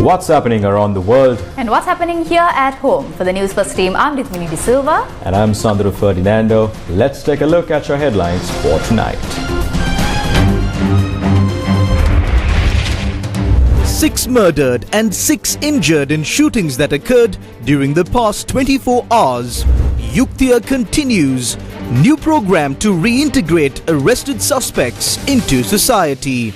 What's happening around the world? And what's happening here at home? For the Newsfirst team, I'm Rithmini De Silva. And I'm Sandro Ferdinando. Let's take a look at your headlines for tonight. 6 murdered and 6 injured in shootings that occurred during the past 24 hours. Yuktiya continues. New program to reintegrate arrested suspects into society.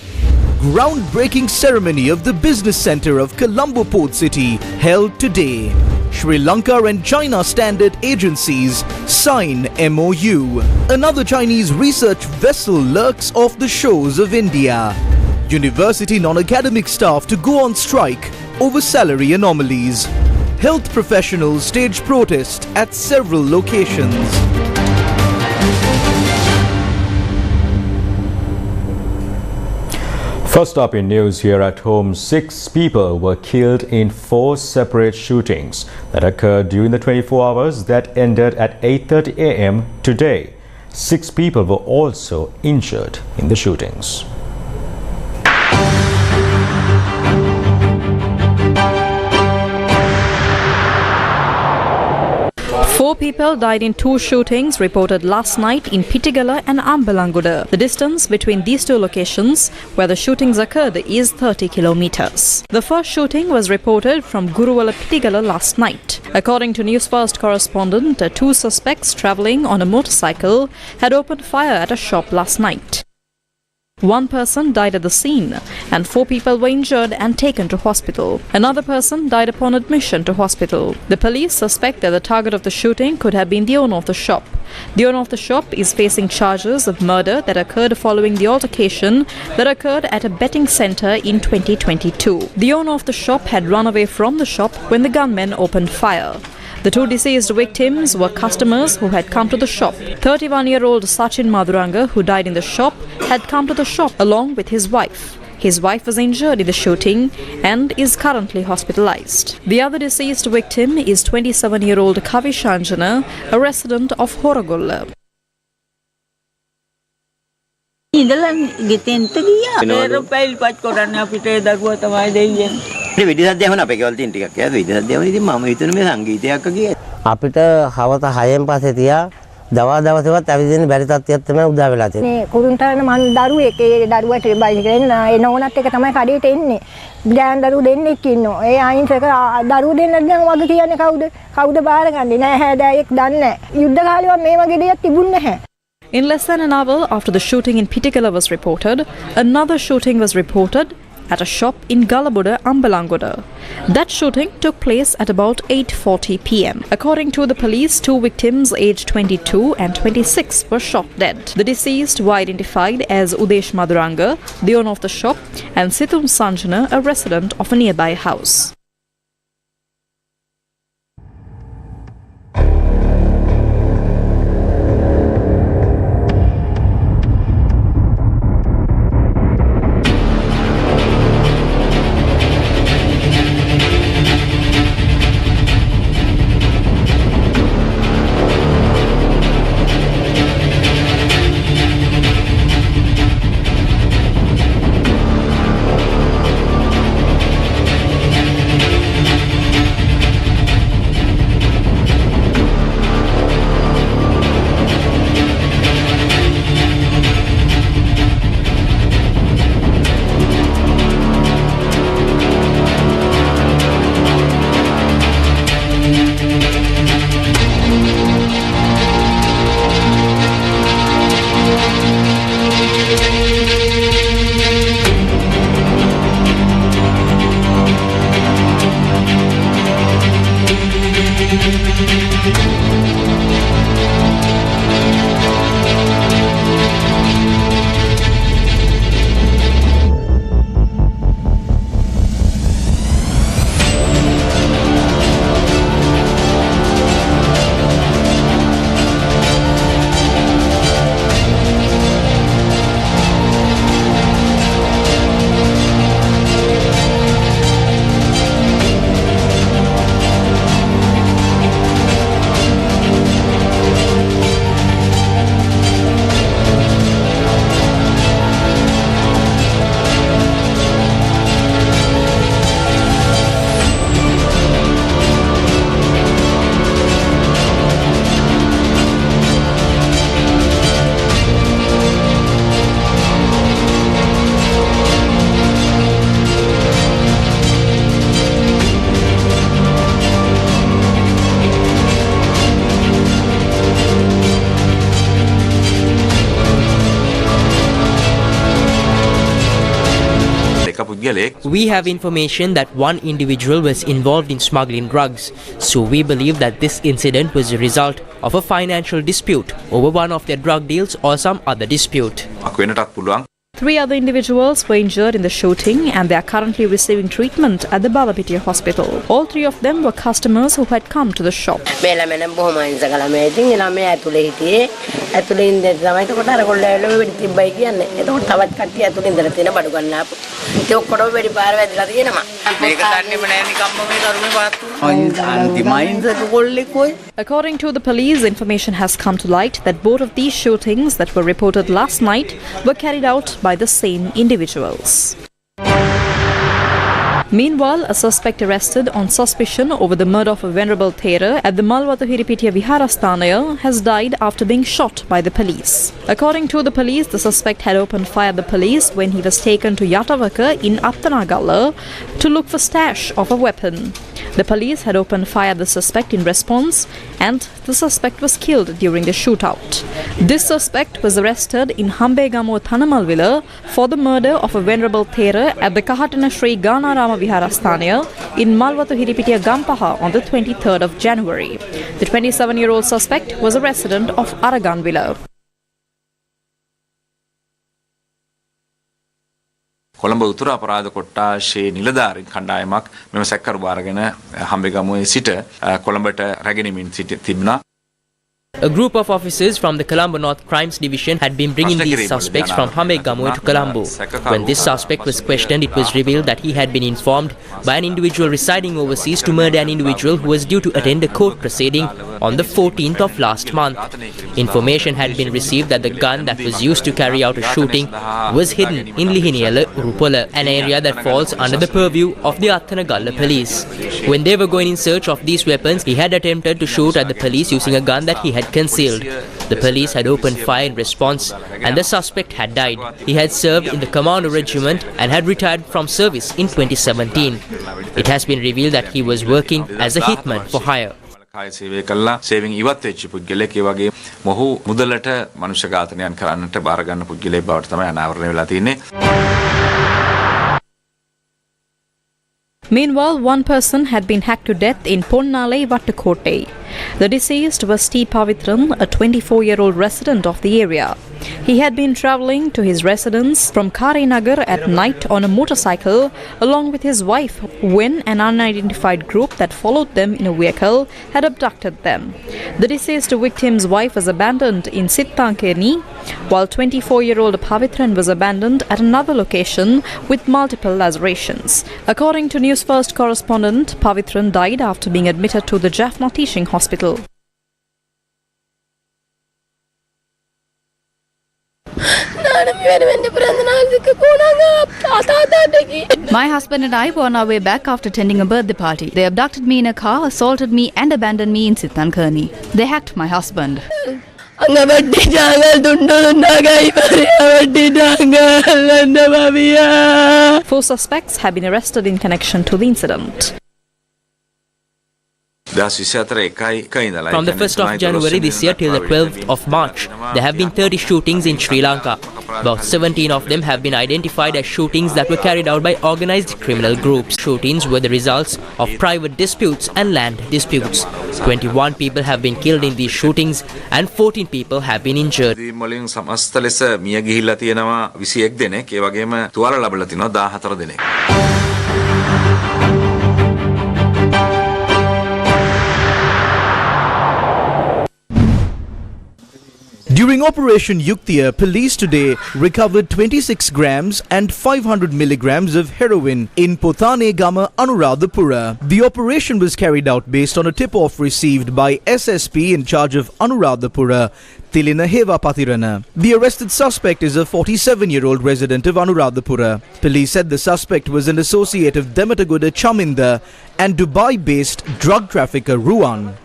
Groundbreaking ceremony of the business center of Columbo Port City held today. Sri Lanka and China standard agencies sign MOU. Another Chinese research vessel lurks off the shores of India. University non-academic staff to go on strike over salary anomalies. Health professionals stage protest at several locations. First up in news here at home, 6 people were killed in 4 separate shootings that occurred during the 24 hours that ended at 8:30 a.m. today. 6 people were also injured in the shootings. 4 people died in 2 shootings reported last night in Pittigala and Ambalangoda. The distance between these 2 locations where the shootings occurred is 30 kilometers. The first shooting was reported from Guruwala Pittigala last night. According to Newsfirst correspondent, 2 suspects travelling on a motorcycle had opened fire at a shop last night. 1 person died at the scene and 4 people were injured and taken to hospital. Another person died upon admission to hospital. The police suspect that the target of the shooting could have been the owner of the shop. The owner of the shop is facing charges of murder that occurred following the altercation that occurred at a betting centre in 2022. The owner of the shop had run away from the shop when the gunmen opened fire. The 2 deceased victims were customers who had come to the shop. 31-year-old Sachin Madhuranga, who died in the shop, had come to the shop along with his wife. His wife was injured in the shooting and is currently hospitalized. The other deceased victim is 27-year-old Kavi Shanjana, a resident of Horogolla. අපිට හවස 6න් පස්සේ තියා දවසවත් ඇවිදින්න බැරි තත්ත්වයක් තමයි උදා වෙලා තියෙන්නේ. මේ කුරුන්ටරන මන් දරුවෙක් ඒ දරුවට බයිසිකලෙන් ඒ නෝනත් එක තමයි කඩේට එන්නේ. ගෑන් දරුවෝ දෙන්නෙක් ඉන්නවා. ඒ අයින්සක දරුවෝ දෙන්නෙක් දැන් වගේ කියන්නේ කවුද? කවුද බාරගන්නේ? නෑ හැදෑයෙක් දන්නේ නෑ. යුද්ධ කාලේවත් මේ වගේ දෙයක් තිබුණ නැහැ. In less than an hour after the shooting in Pittigala was reported, another shooting was reported at a shop in Galabuda, Ambalangoda. That shooting took place at about 8:40 p.m. According to the police, 2 victims aged 22 and 26 were shot dead. The deceased were identified as Udesh Madhuranga, the owner of the shop, and Situn Sanjana, a resident of a nearby house. We have information that one individual was involved in smuggling drugs, so we believe that this incident was a result of a financial dispute over one of their drug deals or some other dispute. 3 other individuals were injured in the shooting and they are currently receiving treatment at the Balapitiya hospital. All 3 of them were customers who had come to the shop. According to the police, information has come to light that both of these shootings that were reported last night were carried out by the same individuals. Meanwhile, a suspect arrested on suspicion over the murder of a venerable theatre at the Malwathu Hiripitiya Viharasthanaya has died after being shot by the police. According to the police, the suspect had opened fire at the police when he was taken to Yatavaka in Attanagalla to look for stash of a weapon. The police had opened fire at the suspect in response and the suspect was killed during the shootout. This suspect was arrested in Hambegamo Thanamalwila for the murder of a venerable theatre at the Kahatana Sri Ganarama Viharasthanaya in Malwathu Hiripitiya Gampaha on the 23rd of January. The 27-year-old suspect was a resident of Araganvilla. Columbo උතුර අපරාධ කොට්ටාශයේ නිලධාරීන් කණ්ඩායමක් මෙම සැකකරු බාරගෙන හම්බෙගමුවේ සිට කොළඹට රැගෙනමින් තිබුණා. A group of officers from the Colombo North Crimes Division had been bringing these suspects from Hambegamo to Colombo. When this suspect was questioned, it was revealed that he had been informed by an individual residing overseas to murder an individual who was due to attend a court proceeding on the 14th of last month. Information had been received that the gun that was used to carry out a shooting was hidden in Lihiniyala Urupola, an area that falls under the purview of the Attanagalla police. When they were going in search of these weapons, he had attempted to shoot at the police using a gun that he had concealed. The police had opened fire in response and the suspect had died. He had served in the Commando Regiment and had retired from service in 2017. It has been revealed that he was working as a hitman for hire. සේවය කළා saving ඉවත් වෙච්ච පුද්ගලෙක් ඒ වගේ මොහු මුදලට මනුෂ්‍ය ඝාතනයන් කරන්නට බාර ගන්න පුද්ගලෙක් බවට තමයි අනාවරණය වෙලා තියෙන්නේ. Meanwhile, one person had been hacked to death in Ponnalai Vattakotte. The deceased was T. Pavitran, a 24-year-old resident of the area. He had been travelling to his residence from Karinagar at night on a motorcycle along with his wife when an unidentified group that followed them in a vehicle had abducted them. The deceased victim's wife was abandoned in Sittankeni, while 24-year-old Pavitran was abandoned at another location with multiple lacerations. According to Newsfirst correspondent, Pavitran died after being admitted to the Jaffna Teaching Hospital. My husband and I were on our way back after attending a birthday party. They abducted me in a car, assaulted me and abandoned me in Sittankani. They hacked my husband. 4 suspects have been arrested in connection to the incident. From the 1st of January this year till the 12th of March, there have been 30 shootings in Sri Lanka. About 17 of them have been identified as shootings that were carried out by organized criminal groups. Shootings were the results of private disputes and land disputes. 21 people have been killed in these shootings and 14 people have been injured. During Operation Yuktiya, police today recovered 26 grams and 500 milligrams of heroin in Pothanegama, Anuradhapura. The operation was carried out based on a tip-off received by SSP in charge of Anuradhapura, Tilina Hevapathirana. The arrested suspect is a 47-year-old resident of Anuradhapura. Police said the suspect was an associate of Dematagoda Chaminda and Dubai-based drug trafficker Ruan.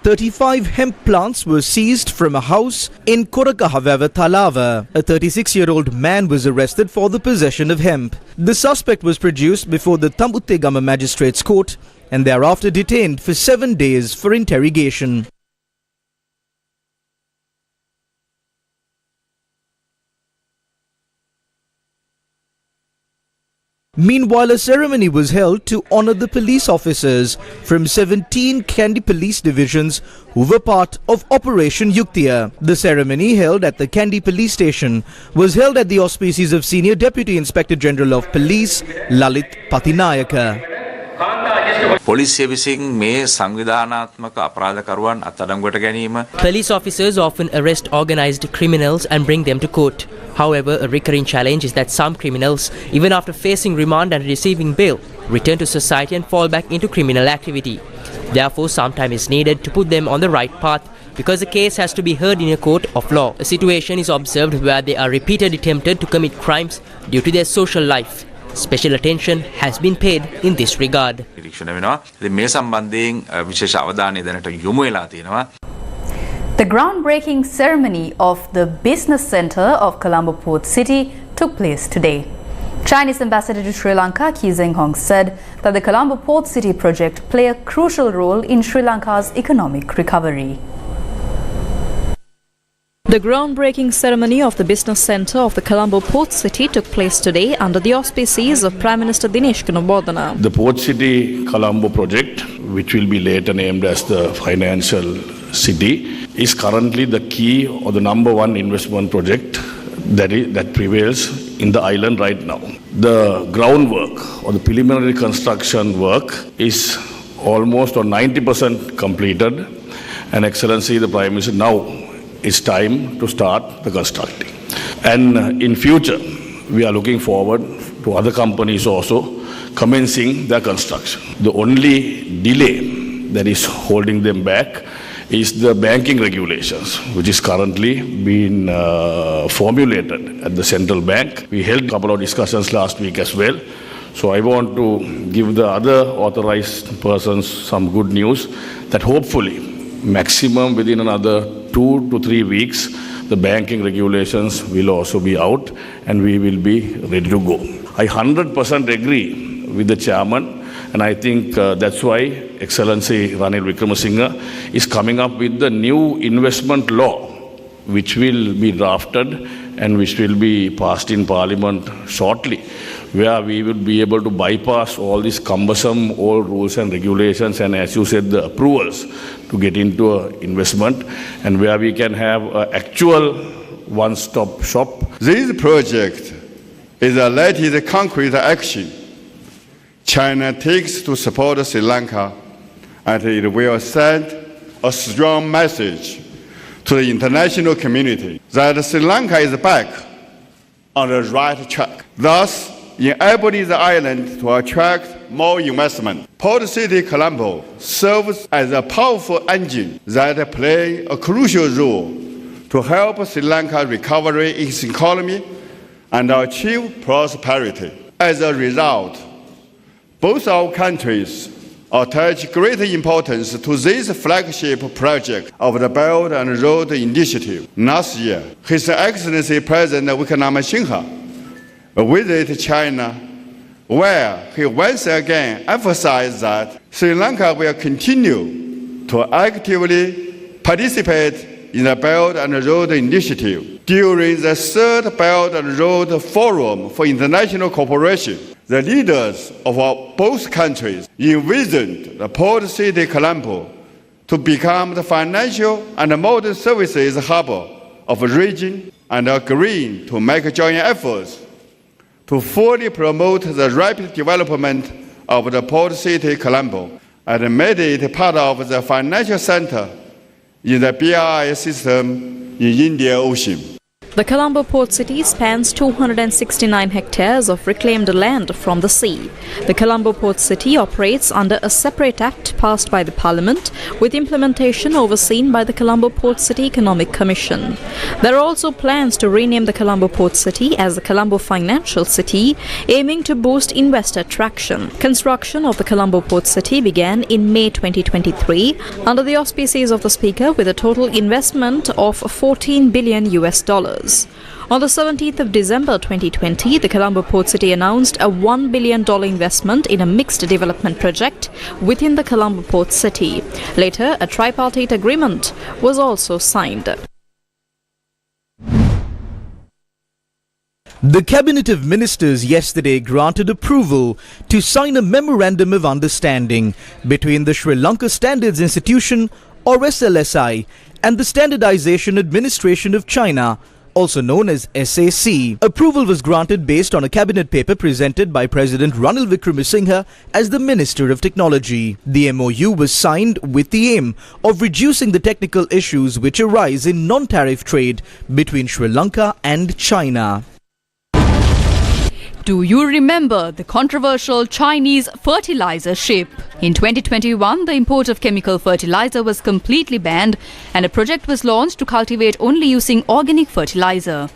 35 hemp plants were seized from a house in Korakahavava Talava. A 36-year-old man was arrested for the possession of hemp. The suspect was produced before the Tambuttegama Magistrates Court and thereafter detained for 7 days for interrogation. Meanwhile, a ceremony was held to honor the police officers from 17 Kandy police divisions who were part of Operation Yuktiya. The ceremony, held at the Kandy police station, was held at the auspices of Senior Deputy Inspector General of Police, Lalit Patinayaka. පොලිසිය විසින් මේ සංවිධානාත්මක අපරාධකරුවන් අත්අඩංගුවට ගැනීම Police officers often arrest organized criminals and bring them to court. However, a recurring challenge is that some criminals, even after facing remand and receiving bail, return to society and fall back into criminal activity. Therefore, some time is needed to put them on the right path because the case has to be heard in a court of law. A situation is observed where they are repeatedly tempted to commit crimes due to their social life. Special attention has been paid in this regard. නිරීක්ෂණය වෙනවා. ඉතින් මේ සම්බන්ධයෙන් විශේෂ අවධානය දැනට යොමු වෙලා තියෙනවා. The groundbreaking ceremony of the business centre of Colombo Port City took place today. Chinese ambassador to Sri Lanka, Ki Zhenghong, said that the Colombo Port City project play a crucial role in Sri Lanka's economic recovery. The groundbreaking ceremony of the business centre of the Colombo Port City took place today under the auspices of Prime Minister Dinesh Gunawardena. The Port City Colombo project, which will be later named as the Financial City, is currently the key or the number one investment project that prevails in the island right now. The groundwork or the preliminary construction work is almost or 90% completed, and Excellency the Prime Minister, now it's time to start the constructing. And in future, we are looking forward to other companies also commencing their construction. The only delay that is holding them back is the banking regulations, which is currently being formulated at the central bank. We held a couple of discussions last week as well. So I want to give the other authorized persons some good news that hopefully maximum within another 2 to 3 weeks, the banking regulations will also be out and we will be ready to go. I 100% agree with the chairman, and I think that's why Excellency Ranil Wickremesinghe is coming up with the new investment law, which will be drafted and which will be passed in Parliament shortly, where we will be able to bypass all these cumbersome old rules and regulations and, as you said, the approvals to get into an investment, and where we can have an actual one-stop shop. This project is the latest concrete action China takes to support Sri Lanka, and it will send a strong message to the international community that Sri Lanka is back on the right track, thus enabling the island to attract more investment. Port City Colombo serves as a powerful engine that plays a crucial role to help Sri Lanka recover its economy and achieve prosperity. As a result, both our countries attach great importance to this flagship project of the Belt and Road Initiative. Last year, His Excellency President Wickremesinghe visited China, where he once again emphasized that Sri Lanka will continue to actively participate in the Belt and Road Initiative. During the third Belt and Road Forum for International Cooperation, the leaders of both countries envisioned the Port City Colombo to become the financial and modern services hub of the region, and agreed to make joint efforts to fully promote the rapid development of the Port City Colombo and made it part of the financial center in the BRI system in Indian Ocean. The Colombo Port City spans 269 hectares of reclaimed land from the sea. The Colombo Port City operates under a separate act passed by the Parliament, with implementation overseen by the Colombo Port City Economic Commission. There are also plans to rename the Colombo Port City as the Colombo Financial City, aiming to boost investor traction. Construction of the Colombo Port City began in May 2023 under the auspices of the Speaker, with a total investment of $14 billion. On the 17th of December 2020, the Colombo Port City announced a $1 billion investment in a mixed development project within the Colombo Port City. Later, a tripartite agreement was also signed. The Cabinet of Ministers yesterday granted approval to sign a Memorandum of Understanding between the Sri Lanka Standards Institution, or SLSI, and the Standardization Administration of China, also known as SAC. Approval was granted based on a cabinet paper presented by President Ranil Wickremesinghe as the Minister of Technology. The MOU was signed with the aim of reducing the technical issues which arise in non-tariff trade between Sri Lanka and China. Do you remember the controversial Chinese fertilizer ship? In 2021, the import of chemical fertilizer was completely banned and a project was launched to cultivate only using organic fertilizer.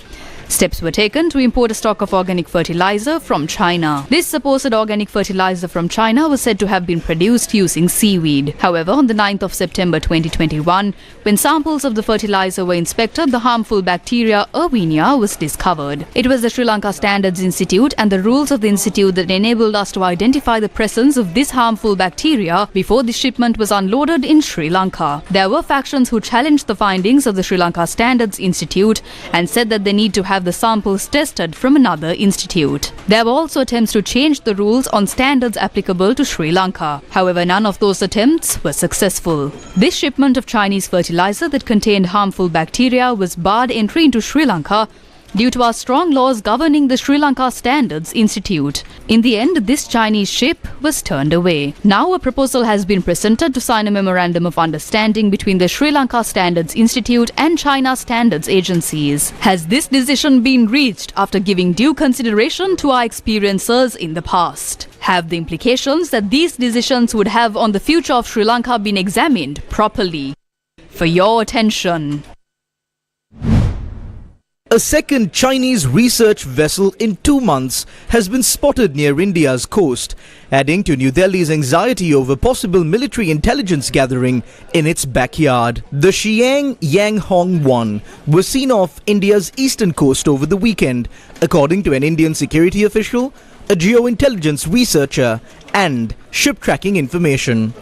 Steps were taken to import a stock of organic fertilizer from China. This supposed organic fertilizer from China was said to have been produced using seaweed. However, on the 9th of September 2021, when samples of the fertilizer were inspected, the harmful bacteria Erwinia was discovered. It was the Sri Lanka Standards Institute and the rules of the institute that enabled us to identify the presence of this harmful bacteria before the shipment was unloaded in Sri Lanka. There were factions who challenged the findings of the Sri Lanka Standards Institute and said that they need to have the samples tested from another institute. There were also attempts to change the rules on standards applicable to Sri Lanka. However, none of those attempts were successful. This shipment of Chinese fertilizer that contained harmful bacteria was barred entry into Sri Lanka due to our strong laws governing the Sri Lanka Standards Institute. In the end, this Chinese ship was turned away. Now a proposal has been presented to sign a Memorandum of Understanding between the Sri Lanka Standards Institute and China Standards agencies. Has this decision been reached after giving due consideration to our experiences in the past? Have the implications that these decisions would have on the future of Sri Lanka been examined properly? For your attention. A second Chinese research vessel in 2 months has been spotted near India's coast, adding to New Delhi's anxiety over possible military intelligence gathering in its backyard. The Xiang Yanghong 1 was seen off India's eastern coast over the weekend, according to an Indian security official, a geointelligence researcher, and ship tracking information.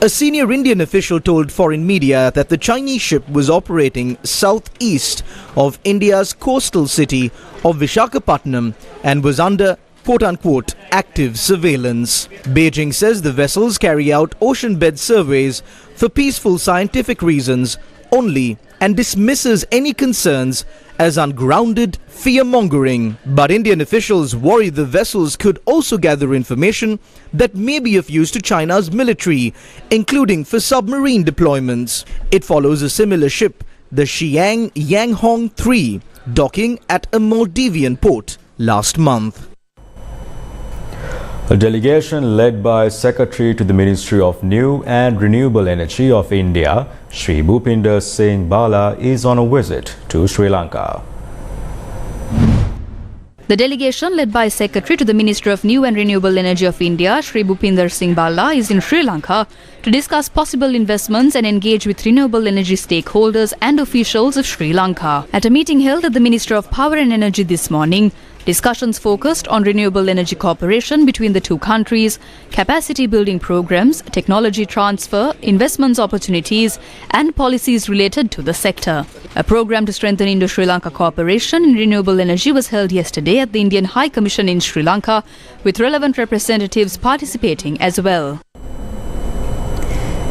A senior Indian official told foreign media that the Chinese ship was operating southeast of India's coastal city of Visakhapatnam and was under quote-unquote active surveillance. Beijing says the vessels carry out ocean bed surveys for peaceful scientific reasons only and dismisses any concerns as ungrounded fear-mongering. But Indian officials worry the vessels could also gather information that may be of use to China's military, including for submarine deployments. It follows a similar ship, the Xiang Yanghong 3, docking at a Maldivian port last month. A delegation led by Secretary to the Ministry of New and Renewable Energy of India, Shri Bhupinder Singh Bala, is on a visit to Sri Lanka. The delegation led by Secretary to the Ministry of New and Renewable Energy of India, Shri Bhupinder Singh Bala, is in Sri Lanka to discuss possible investments and engage with renewable energy stakeholders and officials of Sri Lanka. At a meeting held at the Ministry of Power and Energy this morning, discussions focused on renewable energy cooperation between the two countries, capacity building programs, technology transfer, investments opportunities, and policies related to the sector. A program to strengthen Indo-Sri Lanka cooperation in renewable energy was held yesterday at the Indian High Commission in Sri Lanka, with relevant representatives participating as well.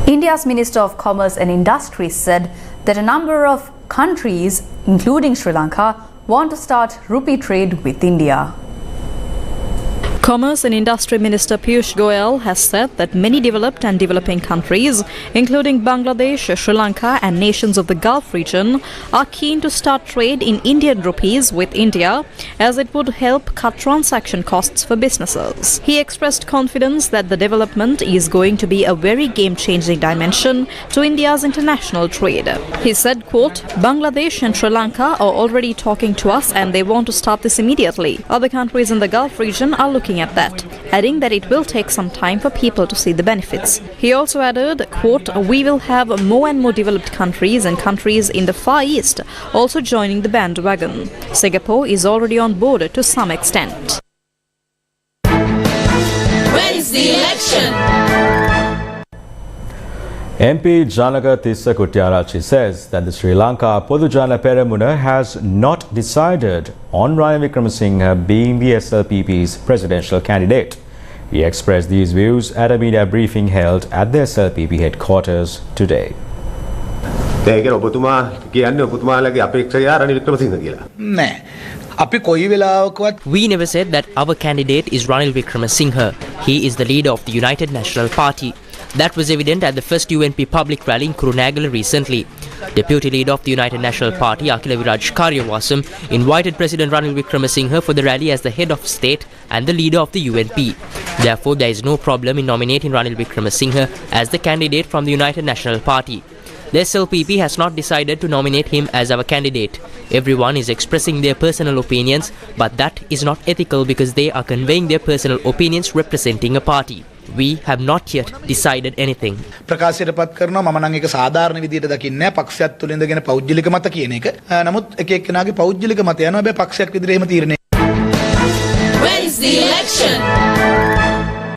India's Minister of Commerce and Industry said that a number of countries, including Sri Lanka, want to start rupee trade with India. Commerce and Industry Minister Piyush Goyal has said that many developed and developing countries, including Bangladesh, Sri Lanka and nations of the Gulf region, are keen to start trade in Indian rupees with India, as it would help cut transaction costs for businesses. He expressed confidence that the development is going to be a very game-changing dimension to India's international trade. He said, quote, Bangladesh and Sri Lanka are already talking to us and they want to start this immediately. Other countries in the Gulf region are looking at that, adding that it will take some time for people to see the benefits. He also added, quote, we will have more and more developed countries and countries in the Far East also joining the bandwagon. Singapore is already on board to some extent. When's the election? MP Janaka Tissa Kuttiarachchi says that the Sri Lanka Podujana Peramuna has not decided on Ranil Wickremesinghe being the SLPP's presidential candidate. He expressed these views at a media briefing held at the SLPP headquarters today. We never said that our candidate is Ranil Wickremesinghe. He is the leader of the United National Party. That was evident at the first UNP public rally in Kurunegala recently. Deputy leader of the United National Party, Akila Viraj Karyawasam, invited President Ranil Wickremesinghe for the rally as the head of state and the leader of the UNP. Therefore, there is no problem in nominating Ranil Wickremesinghe as the candidate from the United National Party. The SLPP has not decided to nominate him as our candidate. Everyone is expressing their personal opinions, but that is not ethical because they are conveying their personal opinions representing a party. We have not yet decided anything. ප්‍රකාශයටපත් කරනවා මම නම් ඒක සාධාරණ විදියට දකින්නේ පක්ෂයත් තුළ ඉඳගෙන පෞද්ගලික මත කියන එක. නමුත් එක එක්කෙනාගේ පෞද්ගලික මත යනවා හැබැයි පක්ෂයක් විදිහට එහෙම තීරණය. When is the election?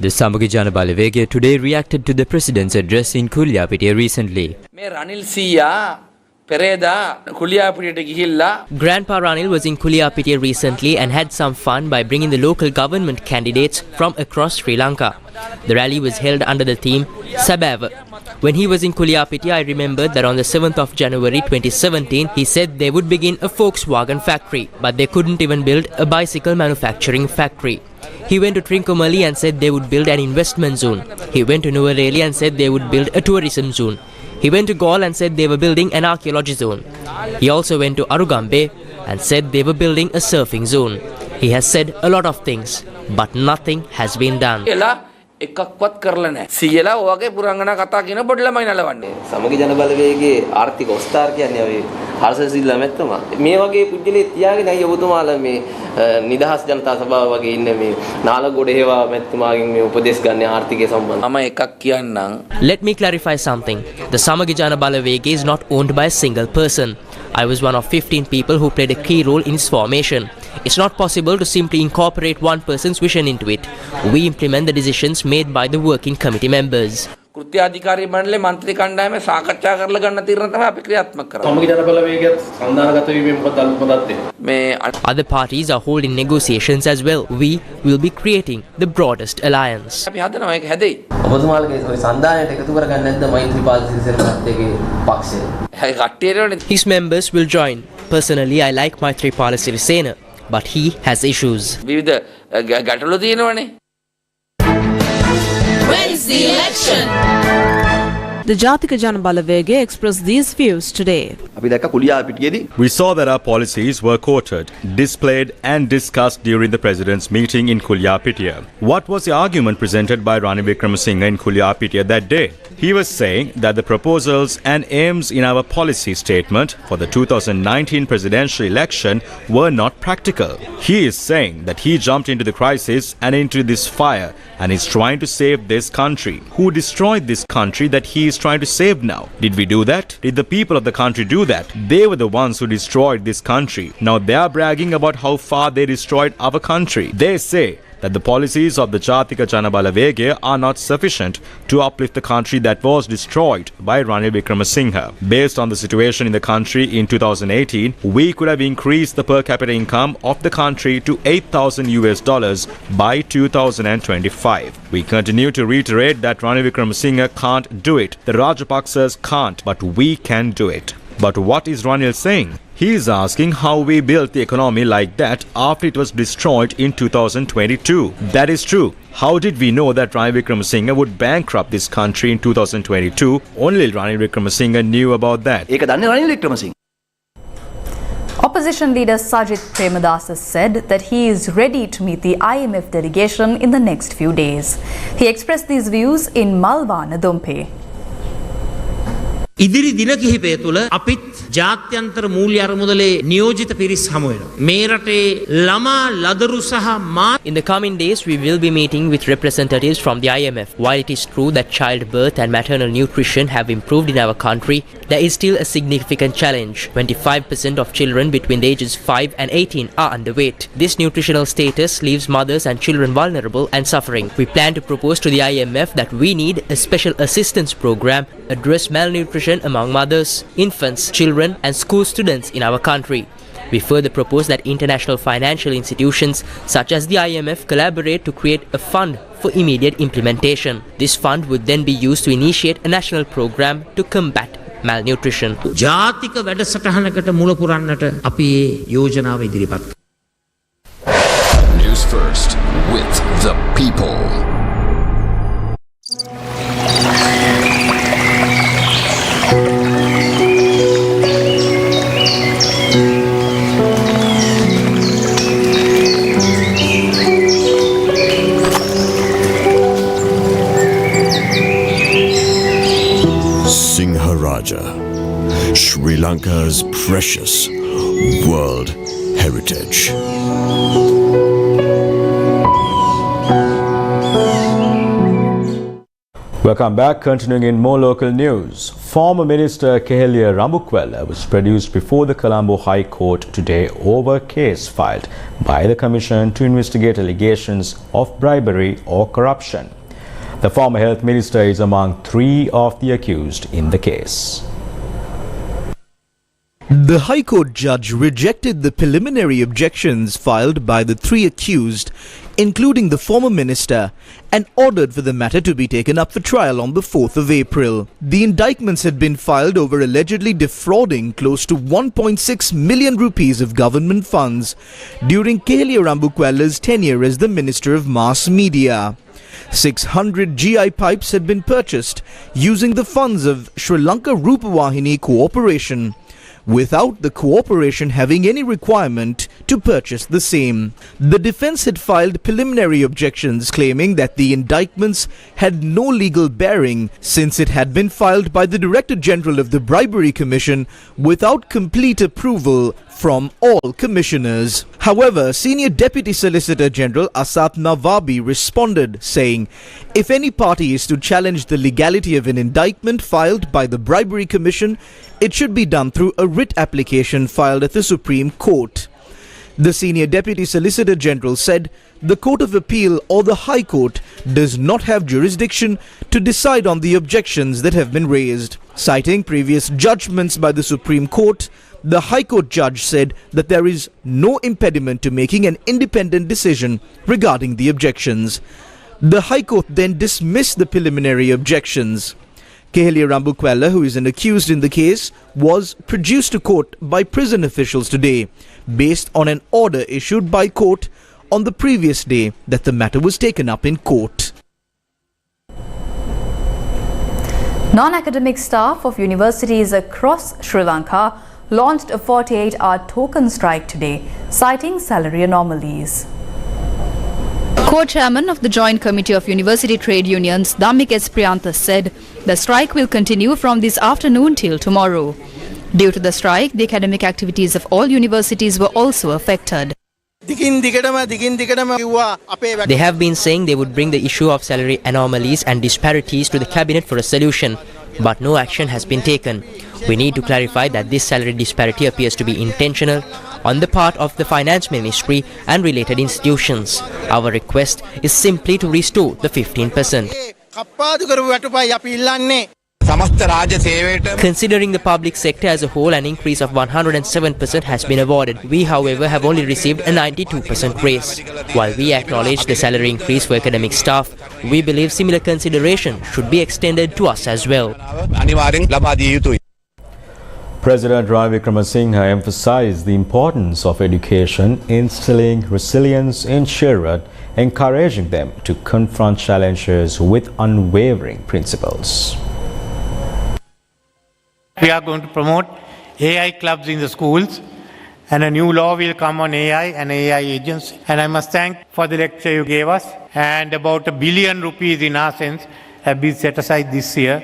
The Samagijana Balawege today reacted to the president's address in Kulyapitiya recently. මේ රනිල් සීයා පෙරේදා කුලියාපිටියට ගිහිල්ලා Grandpa Ranil was in Kulyapitiya recently and had some fun by bringing the local government candidates from across Sri Lanka. The rally was held under the theme Sabava. When he was in Kulyapitiya, I remembered that on the 7th of January 2017, he said they would begin a Volkswagen factory, but they couldn't even build a bicycle manufacturing factory. He went to Trincomalee and said they would build an investment zone. He went to Nuwara and said they would build a tourism zone. He went to Galle and said they were building an archaeology zone. He also went to Arugambe and said they were building a surfing zone. He has said a lot of things, but nothing has been done. එකක්වත් කරලා නැහැ. සීයලා ඔයගේ පුරංගනා කතා කියන පොඩි ළමයි නලවන්නේ. සමගි ජන බලවේගයේ ආර්ථික ඔස්තාර කියන්නේ ඔය හර්ෂසිල්ලා මැත්තම මේ වගේ පුජ්‍යලේ තියාගෙන අය ඔබතුමාලා මේ නිදහස් ජනතා සභාව වගේ ඉන්න මේ නාලගොඩ හේවා මැත්තමාගෙන් මේ උපදෙස් ගන්න ආර්ථිකය සම්බන්ධ. මම එකක් කියන්නම්. Let me clarify something. The Samagijana Balawege is not owned by a single person. I was one of 15 people who played a key role in its formation. It's not possible to simply incorporate one person's vision into it. We implement the decisions made by the working committee members. කෘත්‍යාධිකාරී මණ්ඩලයේ മന്ത്രി කණ්ඩායමේ සාකච්ඡා කරලා ගන්න තීරණ තමයි අපි ක්‍රියාත්මක කරන්නේ. සමගි ජන බලවේගයත් සම්දානගත වීමෙන් මොකද මේ other parties are holding negotiations as well. We will be creating the broadest alliance. අපි හදනවා ඒක හැදෙයි. ඔබතුමාලගේ ඔය සම්දානයට එකතු කරගන්න නැද්ද මෛත්‍රීපාල සිරිසේන මහත්තයාගේ පක්ෂය? ඒ කට්ටියරෝනේ. His members will join. Personally, I like Maithripala Sirisena, but he has issues. විවිධ ගැටලු තියෙනවනේ. When is the election? The Jatika Jana Balawege expressed these views today. We saw that our policies were quoted, displayed and discussed during the President's meeting in Kulyapitiya. What was the argument presented by Ranil Wickremesinghe in Kulyapitiya that day? He was saying that the proposals and aims in our policy statement for the 2019 presidential election were not practical. He is saying that he jumped into the crisis and into this fire and is trying to save this country. Who destroyed this country that he is trying to save now? Did we do that? Did the people of the country do that? They were the ones who destroyed this country. Now they are bragging about how far they destroyed our country. They say that the policies of the Jatika Jana Balawege are not sufficient to uplift the country that was destroyed by Ranil Wickremesinghe. Based on the situation in the country in 2018, we could have increased the per capita income of the country to $8,000 by 2025. We continue to reiterate that Ranil Wickremesinghe can't do it. The Rajapaksas can't, but we can do it. But what is Ranil saying? He is asking how we built the economy like that after it was destroyed in 2022. That is true. How did we know that Ranil Wickremesinghe would bankrupt this country in 2022? Only Ranil Wickremesinghe knew about that. Opposition leader Sajith Premadasa said that he is ready to meet the IMF delegation in the next few days. He expressed these views in Malwa, Nadumpe. ඉදිරි දින කිහිපය තුළ අපිත් ජාත්‍යන්තර මූල්‍ය අරමුදලේ නියෝජිත පිරිස් හමු වෙනවා. මේ රටේ ළමා ලදරු සහ In the coming days, we will be meeting with representatives from the IMF. While it is true that childbirth and maternal nutrition have improved in our country, there is still a significant challenge. 25% of children between the ages 5 and 18 are underweight. This nutritional status leaves mothers and children vulnerable and suffering. We plan to propose to the IMF that we need a special assistance program address malnutrition among mothers, infants, children and school students in our country. We further propose that international financial institutions such as the IMF collaborate to create a fund for immediate implementation. This fund would then be used to initiate a national program to combat malnutrition. ජාතික වැඩසටහනකට මුල පුරන්නට අපි යෝජනාව ඉදිරිපත් කරනවා. News First with the people. Singha Sri Lanka's precious world heritage. Welcome back. Continuing in more local news. Former Minister Kehelia Rambukwella was produced before the Colombo High Court today over a case filed by the Commission to investigate allegations of bribery or corruption. The former health minister is among 3 of the accused in the case. The High Court judge rejected the preliminary objections filed by the 3 accused, including the former minister, and ordered for the matter to be taken up for trial on the 4th of April. The indictments had been filed over allegedly defrauding close to 1.6 million rupees of government funds during Kehelia Rambukwella's tenure as the Minister of Mass Media. 600 GI pipes had been purchased using the funds of Sri Lanka Rupawahini Cooperation, without the cooperation having any requirement to purchase the same. The defence had filed preliminary objections claiming that the indictments had no legal bearing since it had been filed by the Director General of the Bribery Commission without complete approval from all commissioners. However, Senior Deputy Solicitor General Asap Nawabi responded, saying, if any party is to challenge the legality of an indictment filed by the Bribery Commission, it should be done through a writ application filed at the Supreme Court. The Senior Deputy Solicitor General said the Court of Appeal or the High Court does not have jurisdiction to decide on the objections that have been raised. Citing previous judgments by the Supreme Court, the High Court judge said that there is no impediment to making an independent decision regarding the objections. The High Court then dismissed the preliminary objections. Kehelia Rambukwella, who is an accused in the case, was produced to court by prison officials today, based on an order issued by court on the previous day that the matter was taken up in court. Non-academic staff of universities across Sri Lanka launched a 48-hour token strike today, citing salary anomalies. Co-chairman of the Joint Committee of University Trade Unions, Dhammik S. Priyanth, said the strike will continue from this afternoon till tomorrow. Due to the strike, the academic activities of all universities were also affected. They have been saying they would bring the issue of salary anomalies and disparities to the cabinet for a solution, but no action has been taken. We need to clarify that this salary disparity appears to be intentional on the part of the Finance Ministry and related institutions. Our request is simply to restore the 15%. Considering the public sector as a whole, an increase of 107% has been awarded. We, however, have only received a 92% raise. While we acknowledge the salary increase for academic staff, we believe similar consideration should be extended to us as well. President Ranil Wickremesinghe emphasized the importance of education, instilling resilience in children, encouraging them to confront challenges with unwavering principles. We are going to promote AI clubs in the schools, and a new law will come on AI and AI agents. And I must thank for the lecture you gave us. And about R1 billion in our sense have been set aside this year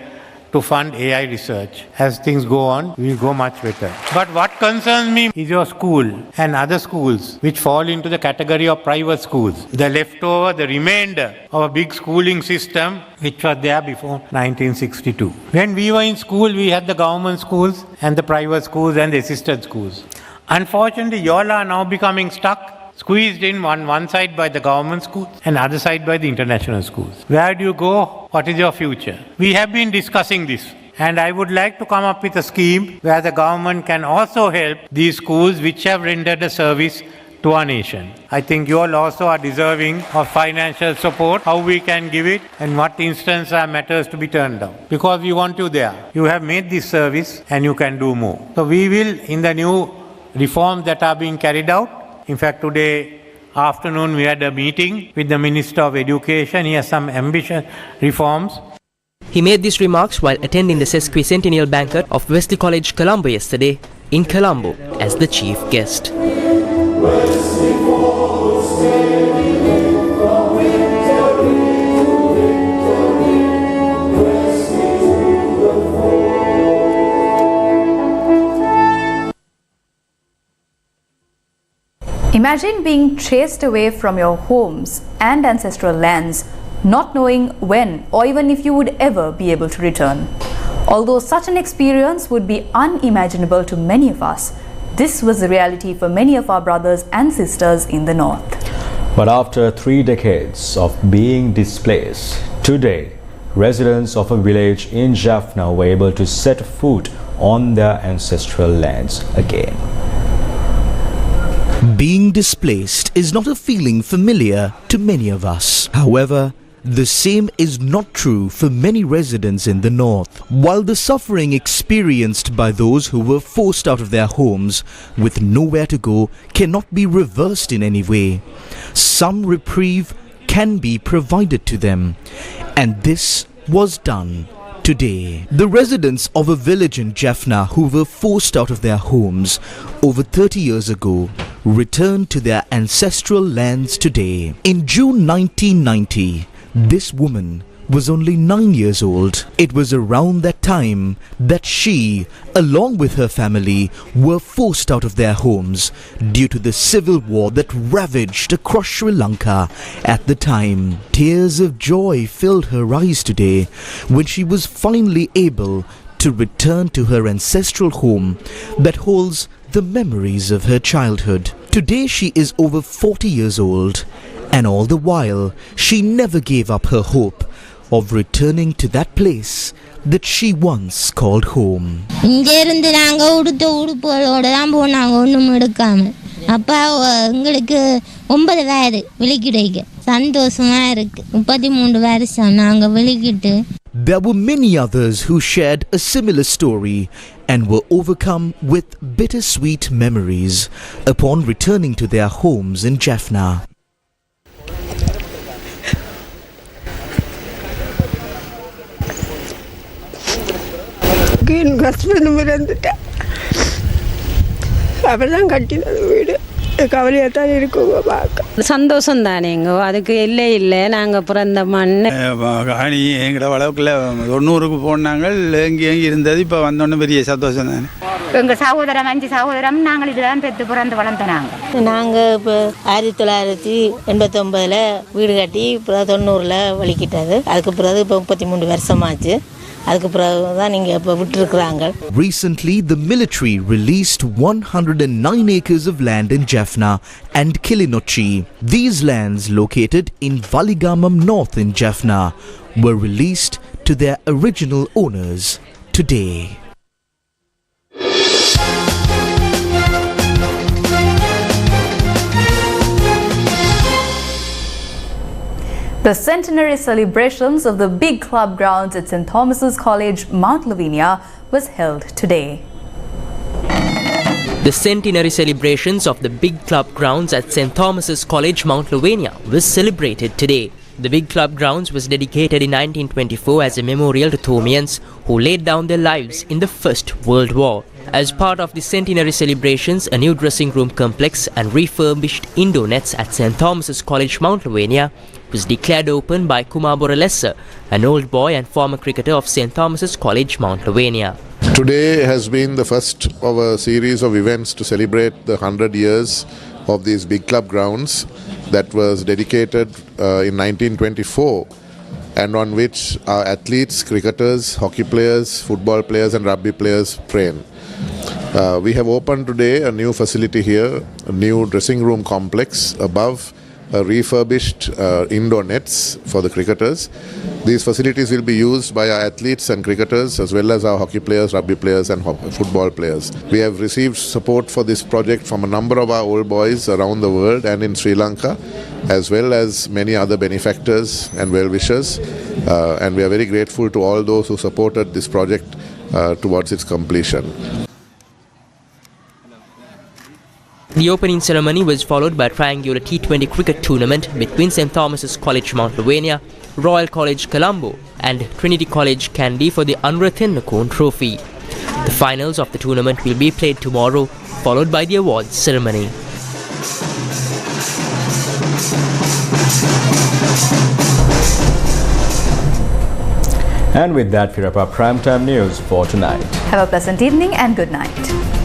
to fund AI research. As things go on, we will go much better. But what concerns me is your school and other schools which fall into the category of private schools. The leftover, the remainder of a big schooling system which was there before 1962. When we were in school, we had the government schools and the private schools and the assisted schools. Unfortunately, you all are now becoming stuck, squeezed in one side by the government schools and other side by the international schools. Where do you go? What is your future? We have been discussing this, and I would like to come up with a scheme where the government can also help these schools which have rendered a service to our nation. I think you all also are deserving of financial support, how we can give it and what instance are matters to be turned down. Because we want you there. You have made this service and you can do more. So we will, in the new reforms that are being carried out, in fact, today afternoon we had a meeting with the Minister of Education. He has some ambitious reforms. He made these remarks while attending the sesquicentennial banquet of Wesley College, Colombo yesterday in Colombo as the chief guest. Imagine being chased away from your homes and ancestral lands, not knowing when or even if you would ever be able to return. Although such an experience would be unimaginable to many of us, this was the reality for many of our brothers and sisters in the north. But after 3 decades of being displaced, today, residents of a village in Jaffna were able to set foot on their ancestral lands again. Being displaced is not a feeling familiar to many of us. However, the same is not true for many residents in the north. While the suffering experienced by those who were forced out of their homes with nowhere to go cannot be reversed in any way, some reprieve can be provided to them, and this was done today. The residents of a village in Jaffna who were forced out of their homes over 30 years ago returned to their ancestral lands today. In June 1990, this woman was only 9 years old. It was around that time that she, along with her family, were forced out of their homes due to the civil war that ravaged across Sri Lanka at the time. Tears of joy filled her eyes today when she was finally able to return to her ancestral home that holds the memories of her childhood. Today she is over 40 years old, and all the while she never gave up her hope of returning to that place that she once called home. இங்க இருந்து நாங்க உடுத்த உடுப்புகளோட தான் போனாங்க, ஒண்ணும் எடுக்காம. அப்பா எங்களுக்கு 9 வயது வெளிக்கிடைக்கு சந்தோஷமா இருக்கு. 33 வருஷம் நாங்க வெளிக்கிட்டு. There were many others who shared a similar story and were overcome with bittersweet memories upon returning to their homes in Jaffna. Husband இறந்துட்டேன். அவெல்லாம் கட்டினது வீடு கவலையாத்தான் இருக்குங்க பார்க்க. சந்தோஷம் தானேங்க, அதுக்கு இல்லை இல்லை. நாங்கள் பிறந்த மண் காணி எங்களோட வளவுக்குள்ள 90க்கு போனாங்க, எங்கே இருந்தது. இப்போ வந்தோன்னு பெரிய சந்தோஷம் தானே. எங்கள் சகோதரம் 5 சகோதரம் நாங்கள் இதுதான் பெற்று பிறந்து வளர்ந்தோம். நாங்கள் இப்போ 1989 வீடு கட்டி இப்போ 90 வலிக்கிட்டது. அதுக்கு பிறகு இப்போ 33 வருஷமாச்சு. Recently, the military released 109 acres of land in Jaffna and Kilinochchi. These lands, located in Valigamam North in Jaffna, were released to their original owners today. The centenary celebrations of the big club grounds at St. Thomas's College, Mount Lavinia was held today. The centenary celebrations of the big club grounds at St. Thomas's College, Mount Lavinia was celebrated today. The big club grounds was dedicated in 1924 as a memorial to Thomians who laid down their lives in the First World War. As part of the centenary celebrations, a new dressing room complex and refurbished indoor nets at St. Thomas's College, Mount Lavinia was declared open by Kumar Boralessa, an old boy and former cricketer of St. Thomas's College, Mount Lavinia. Today has been the first of a series of events to celebrate the 100 years of these big club grounds that was dedicated in 1924 and on which our athletes, cricketers, hockey players, football players and rugby players train. We have opened today a new facility here, a new dressing room complex above refurbished indoor nets for the cricketers. These facilities will be used by our athletes and cricketers as well as our hockey players, rugby players and football players. We have received support for this project from a number of our old boys around the world and in Sri Lanka, as well as many other benefactors and well-wishers. And we are very grateful to all those who supported this project towards its completion. The opening ceremony was followed by a triangular T20 cricket tournament between St. Thomas's College, Mount Lavinia, Royal College, Columbo and Trinity College, Kandy for the Anrathen Nakoon Trophy. The finals of the tournament will be played tomorrow, followed by the awards ceremony. And with that, we wrap up Primetime News for tonight. Have a pleasant evening and good night.